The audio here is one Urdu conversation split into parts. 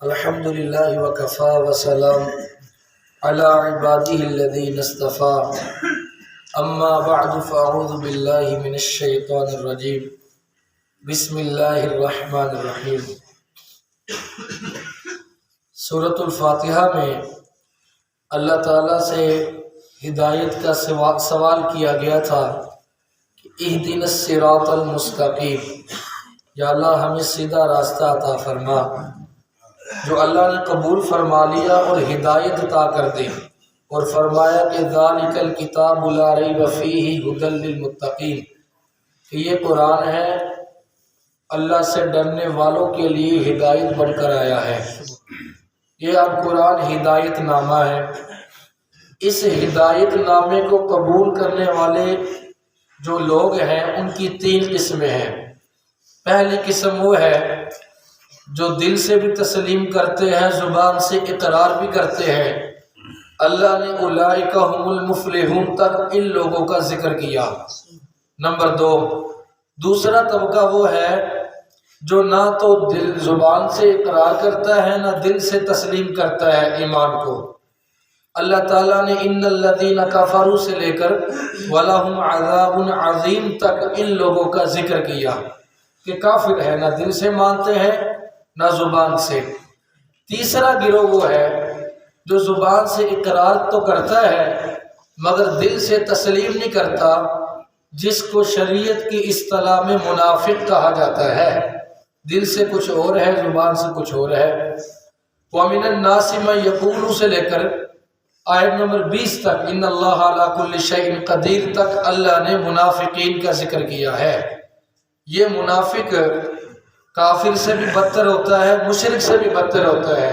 الحمد للہ وکفا وسلام علی عباده الذین اصطفى اما بعد فاعوذ باللہ من الشیطان الرجیم بسم اللہ الرحمن الرحیم۔ سورۃ الفاتحہ میں اللہ تعالیٰ سے ہدایت کا سوال کیا گیا تھا کہ اہدنا الصراط المستقیم، یا اللہ ہمیں سیدھا راستہ عطا فرما، جو اللہ نے قبول فرما لیا اور ہدایت عطا کر دی، اور فرمایا کہ ذالک الکتاب لا ریب فیہ ھدی للمتقین، کہ یہ قرآن ہے اللہ سے ڈرنے والوں کے لیے ہدایت بن کر آیا ہے۔ یہ اب قرآن ہدایت نامہ ہے۔ اس ہدایت نامے کو قبول کرنے والے جو لوگ ہیں ان کی تین قسمیں ہیں۔ پہلی قسم وہ ہے جو دل سے بھی تسلیم کرتے ہیں، زبان سے اقرار بھی کرتے ہیں۔ اللہ نے اولئک هم المفلحون تک ان لوگوں کا ذکر کیا۔ نمبر دو، دوسرا طبقہ وہ ہے جو نہ تو دل زبان سے اقرار کرتا ہے نہ دل سے تسلیم کرتا ہے ایمان کو۔ اللہ تعالیٰ نے ان الذین کفروا سے لے کر وَلَهُمْ عَذَابٌ عَظِيمٌ تک ان لوگوں کا ذکر کیا کہ کافر ہے، نہ دل سے مانتے ہیں نہ زبان سے۔ تیسرا گروہ وہ ہے جو زبان سے اقرار تو کرتا ہے مگر دل سے تسلیم نہیں کرتا، جس کو شریعت کی اصطلاح میں منافق کہا جاتا ہے۔ دل سے کچھ اور ہے، زبان سے کچھ اور ہے۔ وَمِنَ النَّاسِ مَن يَقُولُ سے لے کر آیت نمبر 20 تک ان اللہ علی کل شیء قدیر تک اللہ نے منافقین کا ذکر کیا ہے۔ یہ منافق کافر سے بھی بدتر ہوتا ہے، مشرک سے بھی بدتر ہوتا ہے،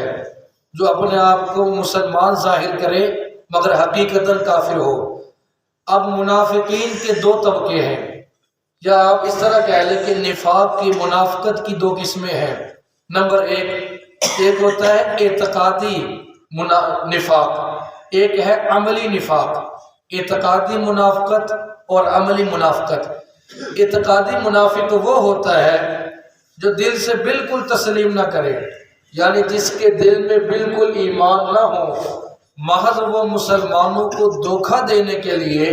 جو اپنے آپ کو مسلمان ظاہر کرے مگر حقیقتاً کافر ہو۔ اب منافقین کے دو طبقے ہیں، یا آپ اس طرح کہہ لیں کہ نفاق کی، منافقت کی دو قسمیں ہیں۔ نمبر ایک ہوتا ہے اعتقادی نفاق، ایک ہے عملی نفاق۔ اعتقادی منافقت اور عملی منافقت۔ اعتقادی منافق وہ ہوتا ہے جو دل سے بالکل تسلیم نہ کرے، یعنی جس کے دل میں بالکل ایمان نہ ہو، محض وہ مسلمانوں کو دھوکہ دینے کے لیے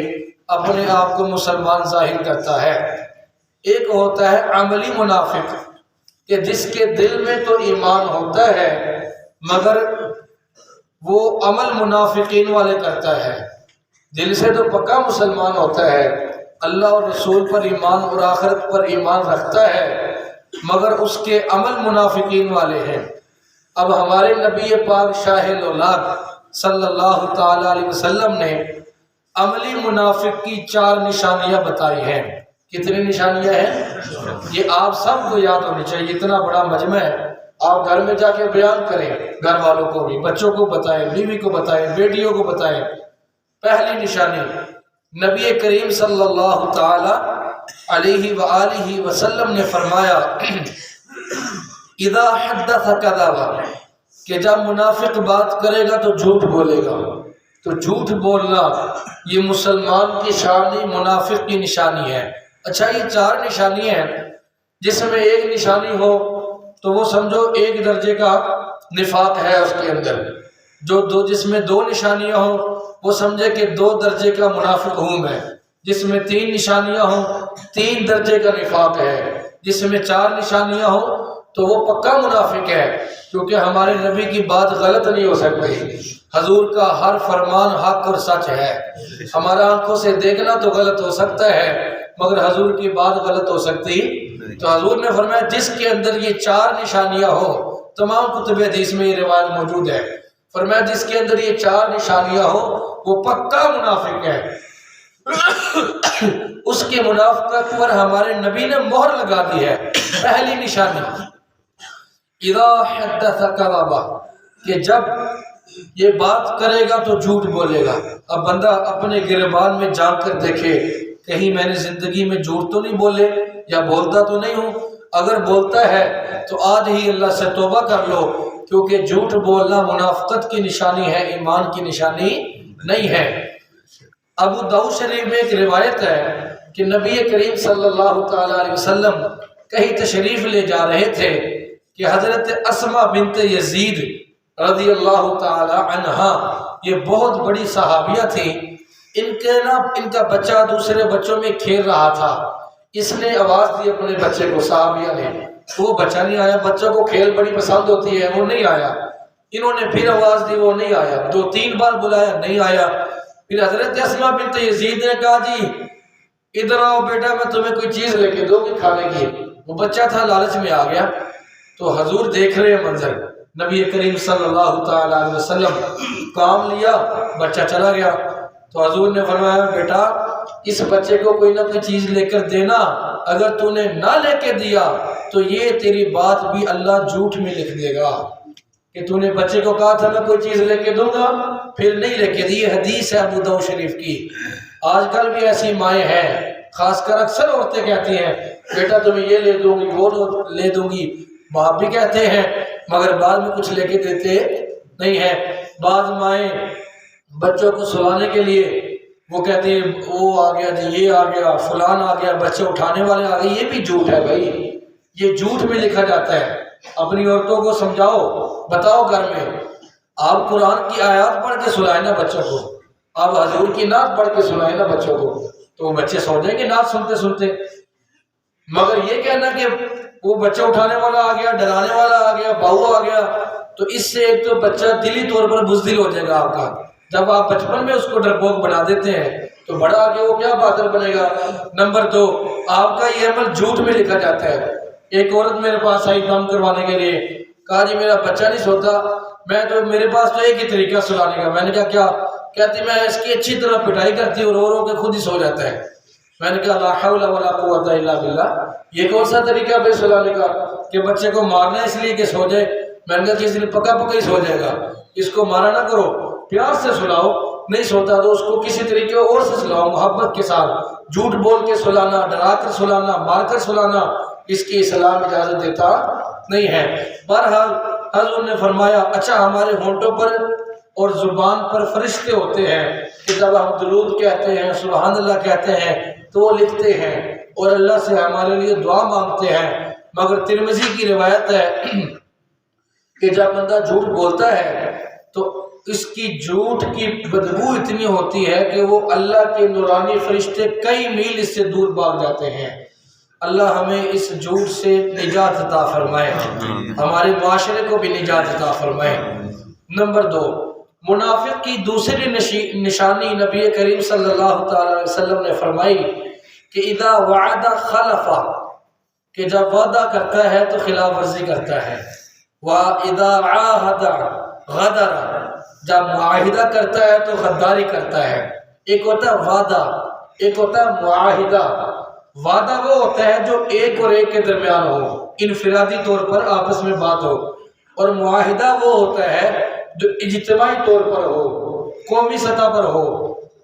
اپنے آپ کو مسلمان ظاہر کرتا ہے۔ ایک ہوتا ہے عملی منافق کہ جس کے دل میں تو ایمان ہوتا ہے مگر وہ عمل منافقین والے کرتا ہے۔ دل سے تو پکا مسلمان ہوتا ہے، اللہ اور رسول پر ایمان اور آخرت پر ایمان رکھتا ہے مگر اس کے عمل منافقین والے ہیں۔ اب ہمارے نبی پاک شاہ الاولاد صلی اللہ تعالی علیہ وسلم نے عملی منافق کی 4 نشانیاں بتائی ہیں۔ کتنی نشانیاں ہیں؟ یہ آپ سب کو یاد ہونی چاہیے، اتنا بڑا مجمع ہے، آپ گھر میں جا کے بیان کریں، گھر والوں کو بھی، بچوں کو بتائیں، بیوی کو بتائیں، بیٹیوں کو بتائیں۔ پہلی نشانی، نبی کریم صلی اللہ تعالی علیہ وآلہ وسلم نے فرمایا اذا حدث کذب، کہ جب منافق بات کرے گا تو جھوٹ بولے گا۔ تو جھوٹ بولنا یہ مسلمان کی شان، منافق کی نشانی ہے۔ اچھا، یہ 4 نشانی ہیں، جس میں ایک نشانی ہو تو وہ سمجھو ایک درجے کا نفاق ہے اس کے اندر، جس میں 2 نشانیاں ہوں وہ سمجھے کہ 2 درجے کا منافق ہوں میں، جس میں 3 نشانیاں ہوں 3 درجے کا نفاق ہے، جس میں 4 نشانیاں ہوں تو وہ پکا منافق ہے، کیونکہ ہمارے نبی کی بات غلط نہیں ہو سکتی، حضور کا ہر فرمان حق اور سچ ہے۔ ہمارا آنکھوں سے دیکھنا تو غلط ہو سکتا ہے مگر حضور کی بات غلط ہو سکتی، تو حضور نے فرمایا جس کے اندر یہ 4 نشانیاں ہو، تمام کتب حدیث میں یہ روایت موجود ہے، فرمایا جس کے اندر یہ 4 نشانیاں ہو وہ پکا منافق ہے۔ اس کے منافقت پر ہمارے نبی نے مہر لگا دی ہے۔ پہلی نشانی اذا حدث کذب، کہ جب یہ بات کرے گا تو جھوٹ بولے گا۔ اب بندہ اپنے گریبان میں جھانک کر دیکھے، کہیں میں نے زندگی میں جھوٹ تو نہیں بولے یا بولتا تو نہیں ہوں؟ اگر بولتا ہے تو آج ہی اللہ سے توبہ کر لو، کیونکہ جھوٹ بولنا منافقت کی نشانی ہے، ایمان کی نشانی نہیں ہے۔ ابو داؤد شریف میں ایک روایت ہے کہ نبی کریم صلی اللہ تعالی علیہ وسلم کہیں تشریف لے جا رہے تھے کہ حضرت اسما بنت یزید رضی اللہ تعالی عنہا یہ بہت بڑی صحابیہ تھی. ان کا بچہ دوسرے بچوں میں کھیل رہا تھا. اس نے آواز دی اپنے بچے کو، صحابیہ نے، وہ بچہ نہیں آیا. بچوں کو کھیل بڑی پسند ہوتی ہے، وہ نہیں آیا. انہوں نے پھر آواز دی، وہ نہیں آیا. 2-3 بار بلایا، نہیں آیا. پھر حضرت اسما بنت یزید نے کہا جی ادھر آؤ بیٹا، میں تمہیں کوئی چیز لے کے دوں گی کھانے کی. وہ بچہ تھا، لالچ میں آ گیا. تو حضور دیکھ رہے ہیں منظر، نبی کریم صلی اللہ تعالی علیہ وسلم کام لیا، بچہ چلا گیا. تو حضور نے فرمایا بیٹا اس بچے کو کوئی نہ کوئی چیز لے کر دینا، اگر تو نے نہ لے کے دیا تو یہ تیری بات بھی اللہ جھوٹ میں لکھ دے گا کہ تو نے بچے کو کہا تھا میں کوئی چیز لے کے دوں گا، پھر نہیں لے کے دی. حدیث ہے ابو داؤد شریف کی. آج کل بھی ایسی مائیں ہیں، خاص کر اکثر عورتیں کہتی ہیں بیٹا تمہیں یہ لے دوں گی، وہ لے دوں گی. باپ بھی کہتے ہیں مگر بعد میں کچھ لے کے دیتے نہیں ہیں. بعض مائیں بچوں کو سلانے کے لیے وہ کہتے ہیں وہ آ گیا جی، یہ آ گیا، فلان آ گیا، بچے اٹھانے والے آ گئے. یہ بھی جھوٹ ہے بھائی، یہ جھوٹ میں لکھا جاتا ہے. اپنی عورتوں کو سمجھاؤ، بتاؤ گھر میں آپ قرآن کی آیات پڑھ کے سلائیں نا بچوں کو، آپ حضور کی نعت پڑھ کے سلائیں نا بچوں کو، تو وہ بچے سو جائیں گے نعت سنتے سنتے. مگر یہ کہنا کہ وہ بچہ اٹھانے والا آ گیا، ڈرانے والا آ گیا، باؤ آ گیا، تو اس سے ایک تو بچہ دلی طور پر بزدل ہو جائے گا آپ کا. جب آپ بچپن میں اس کو ڈرپوک بنا دیتے ہیں تو بڑا آگے وہ کیا بہادر بنے گا. نمبر 2، آپ کا یہ عمل جھوٹ میں لکھا جاتا ہے. ایک عورت میرے پاس آئی کام کروانے کے لیے، کہا جی میرا بچہ نہیں سوتا، میں تو میرے پاس تو ایک ہی طریقہ سلانے کا. میں نے کہا کیا؟ کہتی میں اس کی اچھی طرح پٹائی کرتی ہوں، رو رو کے خود ہی سو جاتا ہے. میں نے کہا لا حول ولا قوت الا باللہ، یہ کون سا طریقہ ہے سلانے کا کہ بچے کو مارنا اس لیے کہ سو جائے؟ میں نے کہا کس دن پکا پکا ہی سو جائے گا، اس کو مارا نہ کرو، پیار سے سلاؤ. نہیں سوتا تو اس کو کسی طریقے اور سے سلاؤ، محبت کے ساتھ. جھوٹ بول کے سلانا، ڈرا کر سلانا، مار کر سلانا، اس کی اسلام اجازت دیتا نہیں ہے. بہرحال حضور نے فرمایا اچھا ہمارے ہونٹوں پر اور زبان پر فرشتے ہوتے ہیں کہ جب ہم درود کہتے ہیں، سبحان اللہ کہتے ہیں تو وہ لکھتے ہیں اور اللہ سے ہمارے لیے دعا مانگتے ہیں. مگر ترمذی کی روایت ہے کہ جب بندہ جھوٹ بولتا ہے تو اس کی جھوٹ کی بدبو اتنی ہوتی ہے کہ وہ اللہ کے نورانی فرشتے کئی میل اس سے دور بھاگ جاتے ہیں. اللہ ہمیں اس جھوٹ سے نجات عطا فرمائے، ہمارے معاشرے کو بھی نجات عطا فرمائے. نمبر 2، منافق کی دوسری نشانی نبی کریم صلی اللہ تعالی علیہ وسلم نے فرمائی کہ اذا وعد خلف، کہ جب وعدہ کرتا ہے تو خلاف ورزی کرتا ہے. واذا عاہد غدر، جب معاہدہ کرتا ہے تو غداری کرتا ہے. ایک ہوتا ہے وعدہ، ایک ہوتا ہے معاہدہ. وعدہ وہ ہوتا ہے جو ایک اور ایک کے درمیان ہو، انفرادی طور پر آپس میں بات ہو، اور معاہدہ وہ ہوتا ہے جو اجتماعی طور پر ہو، قومی سطح پر ہو،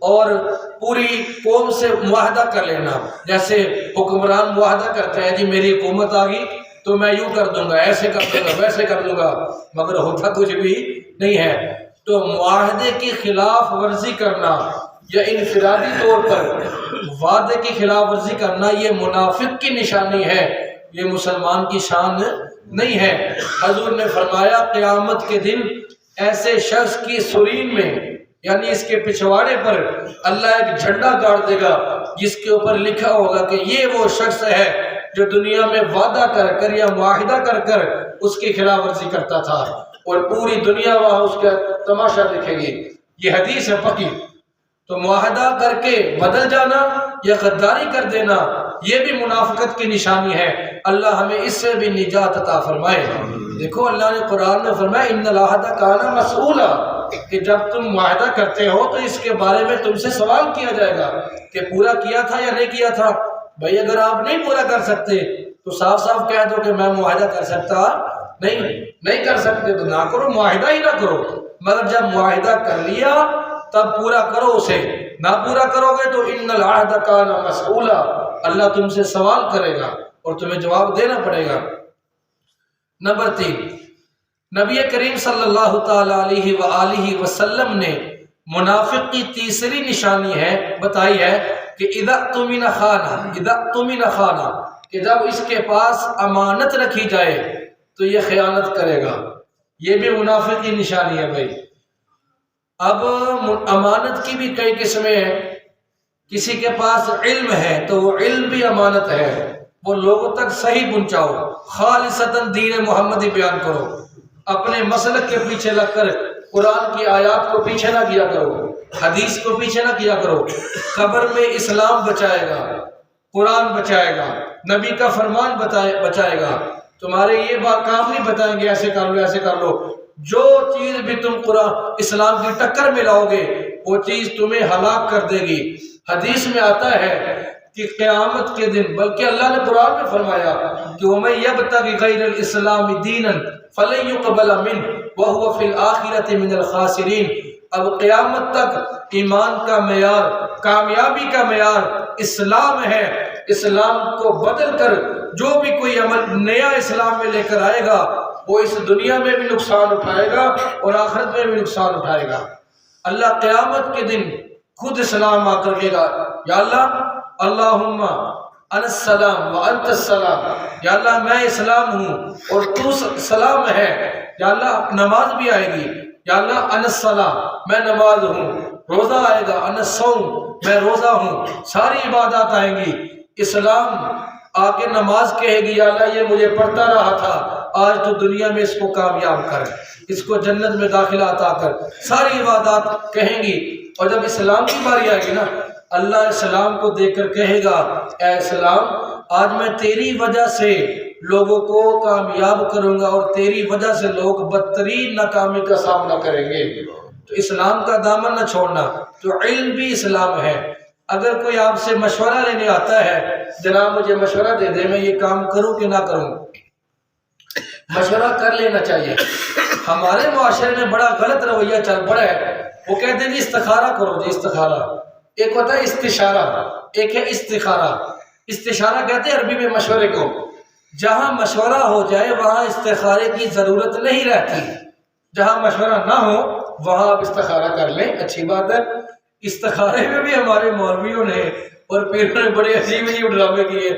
اور پوری قوم سے معاہدہ کر لینا. جیسے حکمران معاہدہ کرتے ہیں جی میری حکومت آ گئی تو میں یوں کر دوں گا، ایسے کر دوں گا، ویسے کر دوں گا، مگر ہوتا کچھ بھی نہیں ہے. تو معاہدے کی خلاف ورزی کرنا یا انفرادی طور پر وعدے کی خلاف ورزی کرنا یہ منافق کی نشانی ہے، یہ مسلمان کی شان نہیں ہے. حضور نے فرمایا قیامت کے دن ایسے شخص کی سرین میں یعنی اس کے پچھواڑے پر اللہ ایک جھنڈا گاڑ دے گا جس کے اوپر لکھا ہوگا کہ یہ وہ شخص ہے جو دنیا میں وعدہ کر کر یا معاہدہ کر کر اس کی خلاف ورزی کرتا تھا، اور پوری دنیا وہاں اس کا تماشا دیکھے گی. یہ حدیث ہے پکی. تو معاہدہ کر کے بدل جانا یا غداری کر دینا یہ بھی منافقت کی نشانی ہے. اللہ ہمیں اس سے بھی نجات عطا فرمائے. دیکھو اللہ نے قرآن میں فرمایا ان العہد کان مسئولا، کہ جب تم معاہدہ کرتے ہو تو اس کے بارے میں تم سے سوال کیا جائے گا کہ پورا کیا تھا یا نہیں کیا تھا. بھائی اگر آپ نہیں پورا کر سکتے تو صاف صاف کہہ دو کہ میں معاہدہ کر سکتا نہیں کر سکتے تو نہ کرو، معاہدہ ہی نہ کرو. مگر جب معاہدہ کر لیا تب پورا کرو اسے. نہ پورا کرو گے تو ان العہد کان مسئولا، اللہ تم سے سوال کرے گا اور تمہیں جواب دینا پڑے گا. نمبر 3، نبی کریم صلی اللہ تعالی علیہ وآلہ وسلم نے منافق کی تیسری نشانی ہے بتائی ہے کہ اذا اؤتمن خانہ، کہ جب اس کے پاس امانت رکھی جائے تو یہ خیانت کرے گا، یہ بھی منافق کی نشانی ہے بھائی۔ اب امانت کی بھی کئی قسمیں ہیں، کسی کے پاس علم ہے تو وہ علم بھی امانت ہے، وہ لوگوں تک صحیح پہنچاؤ، خالصتاً دین محمدی بیان کرو، اپنے مسلک کے پیچھے لگ کر قرآن کی آیات کو پیچھے نہ کیا کرو، حدیث کو پیچھے نہ کیا کرو۔ قبر میں اسلام بچائے گا، قرآن بچائے گا، نبی کا فرمان بچائے گا، تمہارے یہ کام نہیں بتائیں گے ایسے کر لو ایسے کر لو، جو چیز بھی تم قرآن اسلام کی ٹکر میں لاؤ گے وہ چیز تمہیں ہلاک کر دے گی۔ حدیث میں آتا ہے کہ قیامت کے دن، بلکہ اللہ نے قرآن میں فرمایا کہ وَمَن يَبْتَغِ غَيْرَ الْإِسْلَامِ دِينًا فَلَن يُقْبَلَ مِنْهُ وَهُوَ فِي الْآخِرَةِ مِنَ الْخَاسِرِينَ۔ اب قیامت تک ایمان کا معیار، کامیابی کا معیار اسلام ہے۔ اسلام کو بدل کر جو بھی کوئی عمل نیا اسلام میں لے کر آئے گا وہ اس دنیا میں بھی نقصان اٹھائے گا اور آخرت میں بھی نقصان اٹھائے گا۔ اللہ قیامت کے دن خود سلام آ کر کہے گا، یا اللہ اللہم انا السلام وانت السلام، یا اللہ میں اسلام ہوں اور تو سلام ہے۔ یا اللہ نماز بھی آئے گی، یا اللہ انا الصلاۃ میں نماز ہوں، روزہ آئے گا انا الصوم میں روزہ ہوں، ساری عبادات آئیں گی۔ اسلام آ کے نماز کہے گی، یا اللہ یہ مجھے پڑھتا رہا تھا، آج تو دنیا میں اس کو کامیاب کر، اس کو جنت میں داخلہ عطا کر، ساری عبادات کہیں گی۔ اور جب اسلام کی باری آئے گی نا، اللہ اسلام کو دیکھ کر کہے گا، اے اسلام آج میں تیری وجہ سے لوگوں کو کامیاب کروں گا اور تیری وجہ سے لوگ بدترین ناکامی کا سامنا کریں گے۔ تو اسلام کا دامن نہ چھوڑنا، تو علم بھی اسلام ہے۔ اگر کوئی آپ سے مشورہ لینے آتا ہے، جناب مجھے مشورہ دے دے میں یہ کام کروں کہ نہ کروں، مشورہ کر لینا چاہیے۔ ہمارے معاشرے میں بڑا غلط رویہ چل پڑا ہے، وہ کہتے ہیں جی استخارہ کرو، جی استخارہ، ایک ہوتا ہے استشارہ، ایک ہے استخارہ۔ استشارہ کہتے ہیں عربی میں مشورے کو، جہاں مشورہ ہو جائے وہاں استخارے کی ضرورت نہیں رہتی، جہاں مشورہ نہ ہو وہاں آپ استخارہ کر لیں، اچھی بات ہے۔ استخارے میں بھی ہمارے مولویوں نے اور پیروں نے بڑے عجیب عجیب ڈرامے کیے،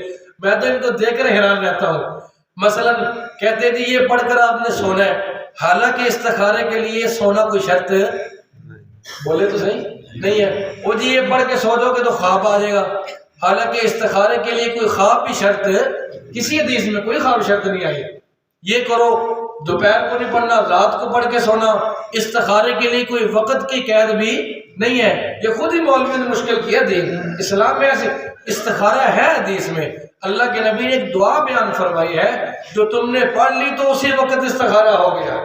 میں تو ان کو دیکھ کر حیران رہتا ہوں۔ مثلا کہتے جی یہ پڑھ کر آپ نے سونا ہے، حالانکہ استخارے کے لیے سونا کوئی شرط بولے تو صحیح نہیں ہے۔ وہ جی یہ پڑھ کے سو جاؤ گے تو خواب آ جائے گا، حالانکہ استخارے کے لیے کوئی خواب بھی شرط، کسی حدیث میں کوئی خواب شرط نہیں آئی۔ یہ کرو، دوپہر کو نہیں پڑھنا، رات کو پڑھ کے سونا، استخارے کے لیے کوئی وقت کی قید بھی نہیں ہے، یہ خود ہی مولوی نے مشکل کیا دین۔ اسلام میں ایسے استخارہ ہے، حدیث میں اللہ کے نبی نے ایک دعا بیان فرمائی ہے، جو تم نے پڑھ لی تو اسی وقت استخارہ ہو گیا۔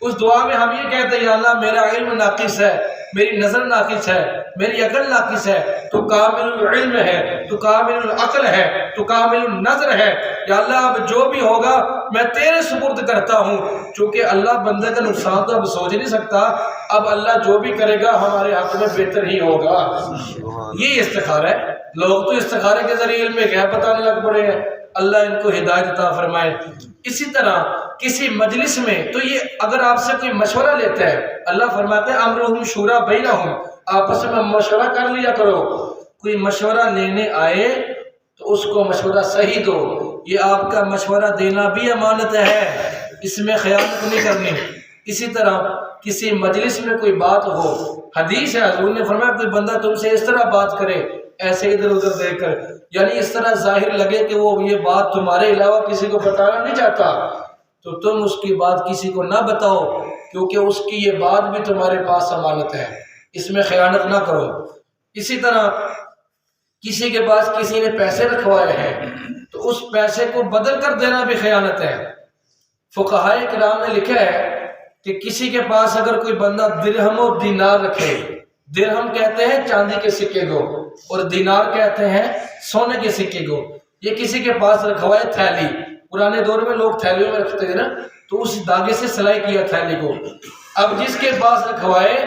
اس دعا میں ہم یہ کہتے ہیں، یا اللہ میرا علم ناقص ہے، میری نظر ناقص ہے، میری عقل ناقص ہے، تو کامل العلم ہے، تو کامل العقل ہے، تو کامل النظر ہے، یا اللہ اب جو بھی ہوگا میں تیرے سپرد کرتا ہوں۔ چونکہ اللہ بندے کا نقصان تو اب سوچ نہیں سکتا، اب اللہ جو بھی کرے گا ہمارے حق میں بہتر ہی ہوگا۔ یہ استخارہ ہے۔ لوگ تو استخارے کے ذریعے علم غیب بتانے لگ پڑے ہیں، اللہ ان کو ہدایت عطا فرمائے۔ اسی طرح کسی مجلس میں تو یہ اگر آپ سے کوئی مشورہ لیتا ہے، اللہ فرماتے ہیں امرہم شورا بینہم، آپس میں مشورہ کر لیا کرو۔ کوئی مشورہ لینے آئے تو اس کو مشورہ صحیح دو، یہ آپ کا مشورہ دینا بھی امانت ہے، اس میں خیانت نہیں کرنی۔ اسی طرح کسی مجلس میں کوئی بات ہو، حدیث ہے حضور نے فرمایا کوئی بندہ تم سے اس طرح بات کرے، ایسے ادھر ادھر دیکھ کر، یعنی اس طرح ظاہر لگے کہ وہ یہ بات تمہارے علاوہ کسی کو بتانا نہیں چاہتا، تو تم اس کی بات کسی کو نہ بتاؤ، کیونکہ اس کی یہ بات بھی تمہارے پاس امانت ہے، اس میں خیانت نہ کرو۔ اسی طرح کسی کے پاس کسی نے پیسے رکھوائے ہیں تو اس پیسے کو بدل کر دینا بھی خیانت ہے۔ فقہائے کرام نے لکھا ہے کہ کسی کے پاس اگر کوئی بندہ درہم و دینار رکھے، درہم کہتے ہیں چاندی کے سکے کو اور دینار کہتے ہیں سونے کے سکے کو، یہ کسی کے پاس رکھوائے تھیلی، پرانے دور میں لوگ تھیلیوں میں رکھتے تھے نا، تو اس دھاگے سے سلائی کیا تھیلی کو، اب جس کے پاس رکھوائے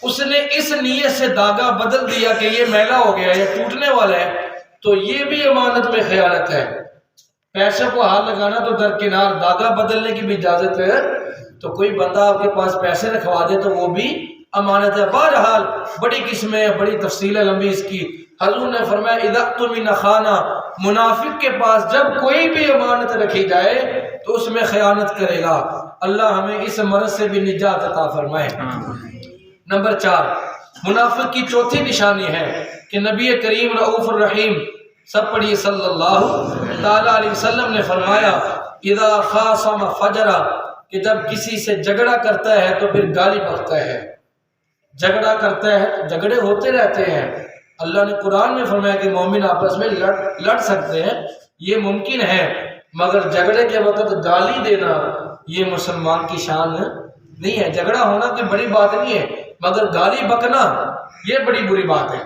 اس نے اس نیت سے دھاگا بدل دیا کہ یہ میلا ہو گیا یا ٹوٹنے والا ہے، تو یہ بھی امانت میں خیانت ہے۔ پیسے کو ہاتھ لگانا تو درکنار، دھاگا بدلنے کی بھی اجازت ہے، تو کوئی بندہ آپ کے پاس پیسے رکھوا دے تو وہ بھی امانت ہے۔ بہرحال بڑی قسمیں، بڑی تفصیل ہے لمبی اس کی۔ حضور نے فرمایا اذا اؤتمن خانہ، منافق کے پاس جب کوئی بھی امانت رکھی جائے تو اس میں خیانت کرے گا۔ اللہ ہمیں اس مرض سے بھی نجات عطا فرمائے۔ نمبر 4، منافق کی چوتھی نشانی ہے کہ نبی کریم رؤوف الرحیم، سب پڑھیے صلی اللہ تعالیٰ علیہ وسلم نے فرمایا اذا خاصم فجرا، کہ جب کسی سے جھگڑا کرتا ہے تو پھر گالی بکتا ہے۔ جھگڑا کرتا ہے تو جھگڑے ہوتے رہتے ہیں۔ اللہ نے قرآن میں فرمایا کہ مومن آپس میں لڑ سکتے ہیں، یہ ممکن ہے، مگر جھگڑے کے وقت گالی دینا یہ مسلمان کی شان نہیں ہے۔ جھگڑا ہونا کوئی بڑی بات نہیں ہے، مگر گالی بکنا یہ بڑی بری بات ہے۔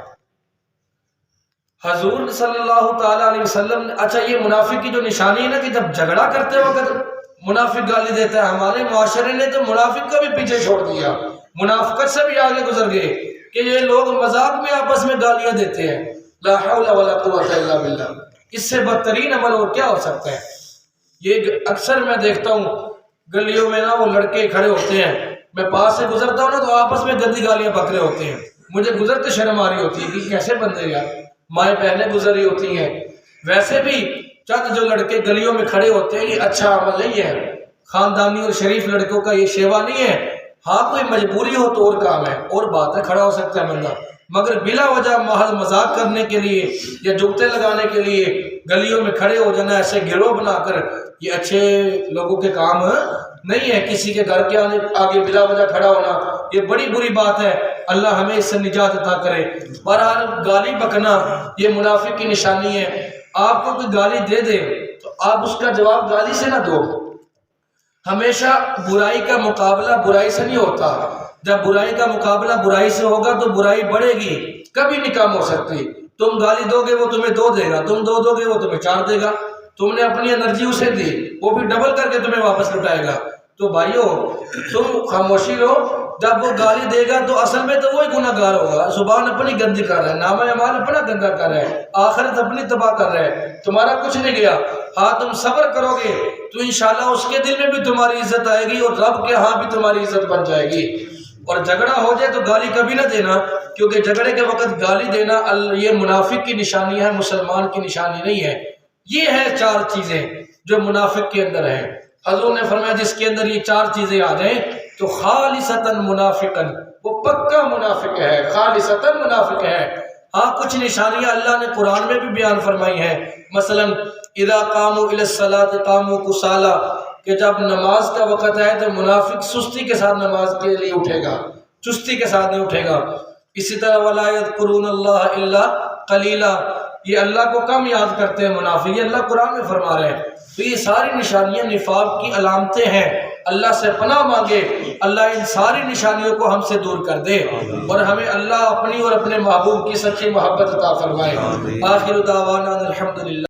حضور صلی اللہ تعالیٰ علیہ وسلم نے، اچھا یہ منافق کی جو نشانی ہے نا کہ جب جھگڑا کرتے وقت منافق گالی دیتا ہے، ہمارے معاشرے نے تو منافق کو بھی پیچھے چھوڑ دیا، منافقت سے بھی آگے گزر گئے کہ یہ لوگ مذاق میں آپس میں گالیاں دیتے ہیں۔ لا حول ولا قوت الا باللہ، اس سے بدترین عمل اور کیا ہو سکتا ہے؟ یہ اکثر میں دیکھتا ہوں گلیوں میں نا، وہ لڑکے کھڑے ہوتے ہیں، میں پاس سے گزرتا ہوں نا تو آپس میں گندی گالیاں بک رہے ہوتے ہیں، مجھے گزرتے شرم آ رہی ہوتی ہے کہ کیسے بندے یار، مائیں بہنیں گزر رہی ہوتی ہیں۔ ویسے بھی چند جو لڑکے گلیوں میں کھڑے ہوتے ہیں یہ اچھا عمل نہیں ہے، خاندانی اور شریف لڑکوں کا یہ شیوا نہیں ہے۔ ہاں کوئی مجبوری ہو تو اور کام ہے، اور بات ہے، کھڑا ہو سکتا ہے بندہ، مگر بلا وجہ محض مذاق کرنے کے لیے یا جگتے لگانے کے لیے گلیوں میں کھڑے ہو جانا، ایسے گروہ بنا کر، یہ اچھے لوگوں کے کام نہیں ہے۔ کسی کے گھر کے آگے بلا وجہ کھڑا ہونا یہ بڑی بری بات ہے، اللہ ہمیں اس سے نجات عطا کرے۔ بہرحال گالی بکنا یہ منافق کی نشانی ہے۔ آپ کو کوئی گالی دے دے تو آپ اس کا جواب گالی سے نہ دو۔ ہمیشہ برائی کا مقابلہ برائی سے نہیں ہوتا، جب برائی کا مقابلہ برائی سے ہوگا تو برائی بڑھے گی، کبھی نہیں کم ہو سکتی۔ تم گالی دو گے وہ تمہیں 2 دے گا، تم 2 دو گے وہ تمہیں 4 دے گا، تم نے اپنی انرجی اسے دی وہ بھی ڈبل کر کے تمہیں واپس لٹائے گا۔ تو بھائیو تم خاموشی رہو، جب وہ گالی دے گا تو اصل میں تو وہی گناہ گار ہوگا، زبان اپنی گندی کر رہا ہے، نام اعمال اپنا گندا کر رہا ہے، آخرت اپنی تباہ کر رہا ہے، تمہارا کچھ نہیں گیا۔ ہاں تم صبر کرو گے تو انشاءاللہ اس کے دل میں بھی تمہاری عزت آئے گی اور رب کے ہاں بھی تمہاری عزت بن جائے گی۔ اور جھگڑا ہو جائے تو گالی کبھی نہ دینا، کیونکہ جھگڑے کے وقت گالی دینا یہ منافق کی نشانی ہے، مسلمان کی نشانی نہیں ہے۔ یہ ہے 4 چیزیں جو منافق کے اندر ہیں۔ حضور نے فرمایا جس کے اندر یہ 4 چیزیں آ جائیں تو خالصتاً منافقاً، وہ پکا منافق ہے، خالصتاً منافق ہے۔ ہاں کچھ نشانیاں اللہ نے قرآن میں بھی بیان فرمائی ہیں، مثلا اذا قاموا الی الصلاۃ قاموا کسالى، کہ جب نماز کا وقت ہے تو منافق سستی کے ساتھ نماز کے لیے اٹھے گا، چستی کے ساتھ نہیں اٹھے گا۔ اسی طرح ولا یذکرون اللہ الا قلیلا، یہ اللہ کو کم یاد کرتے ہیں منافق، یہ اللہ قرآن میں فرما رہے ہیں۔ تو یہ ساری نشانیاں نفاق کی علامتیں ہیں، اللہ سے پناہ مانگے اللہ ان ساری نشانیوں کو ہم سے دور کر دے اور ہمیں اللہ اپنی اور اپنے محبوب کی سچی محبت عطا فرمائے۔ آخر دعوانا الحمدللہ۔